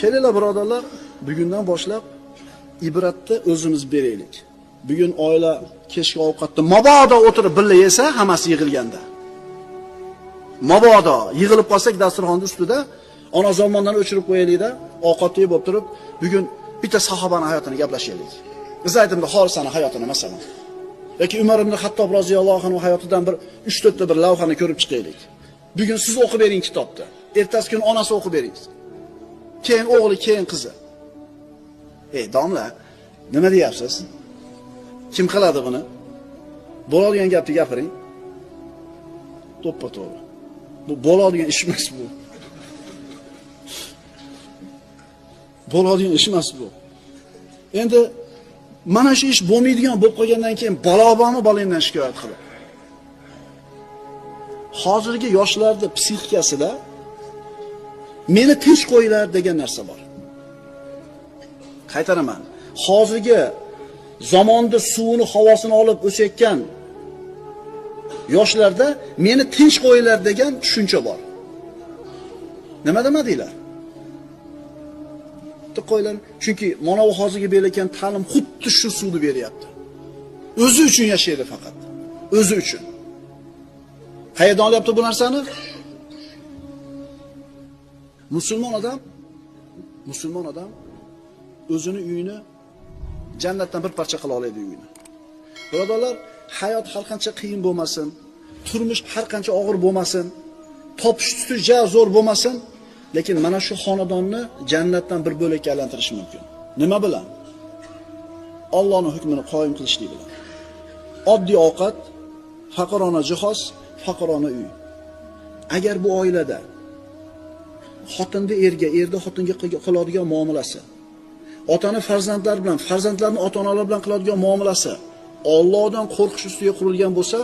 Kelinglar birodarlar, bugundan boshlab ibratni o'zimiz beraylik. Bugun oila kechki ovqatda mabodo o'tirib birga yesa, hammasi yig'ilganda. Mabodo yig'ilib qolsak dasturxonning ustida ona zamondan o'chirib qo'yaylik-da, ovqat yeb bo'lib turib, bugun bitta sahobaning hayotini gaplashaylik. Zayd ibn Horisani hayotini masalan. Yoki Umar ibn Xattob roziyallohu anhu hayotidan bir 3-4 ta bir lavhani ko'rib chiqaylik. Bugun siz o'qib bering kitobni. Ertasi kun onasi o'qib beringiz. Keyin o'g'li, keyin qizi. Domla, nima deyapsiz? Kim qiladi buni? Bo'ladigan gapni gapiring. To'ppa-to'g'ri. Bu bo'ladigan ish emas bu. Bo'ladigan ish emas bu. Endi mana shu ish bo'lmaydigan bo'lib qolgandan keyin balo-bormi bolamdan shikoyat qilib. Hozirgi yoshlarda psixikasida meni tinch qo'yinglar degan narsa bor. Qaytaraman. Hozirgi zamonda suvini, havosini olib o'sayotgan yoshlarda meni tinch qo'yinglar degan tushuncha bor. Nima demadinglar? Qo'ylar. Chunki mana bu hozirgi berilgan ta'lim xuddi shu suvni beryapti. O'zi uchun yashaydi faqat. O'zi uchun. Qayerdan olyapti bu narsani? Musulmon odam o'zini uyini jannatdan bir parcha qila oladi uyini. Birodarlar, hayot har qancha qiyin bo'lmasin, turmush har qancha og'ir bo'lmasin, topish tutish zo'r bo'lmasin, lekin mana shu xonadonni jannatdan bir bo'lakka aylantirish mumkin. Nima bilan? Allohning hukmini qoyim qilishlik bilan. Oddiy ovqat, faqirona jihoz, faqirona uy. Agar bu oilada xotinni erga, erda xotinga qiladigan muomalasi, otani farzandlar bilan, farzandlarni ota-onalar bilan qiladigan muomalasi Allohdan qo'rqish ustiga qurilgan bo'lsa,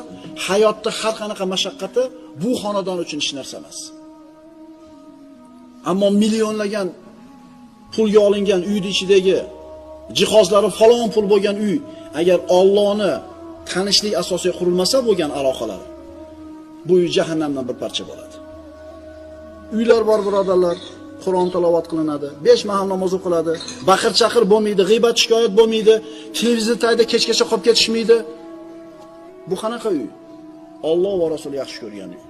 hayotda har qanaqa mashaqqati bu xonadon uchun hech narsa emas. Ammo millionlagan pulga olingan uyning ichidagi jihozlari falon pul bo'lgan uy, agar Allohni tanishlik asosiga qurilmasa bo'lgan aloqalar, bu uy jahannamdan bir parcha bo'ladi. Uylar bor birodarlar, Qur'on tilovat qilinadi, 5 mahal namoz o'qiladi, baqir-chaqir bo'lmaydi, g'iybat shikoyat bo'lmaydi, televizor tagida kechgacha qolib ketishmaydi. Bu qanaqa uy? Alloh va Rasul yaxshi ko'rgan uy.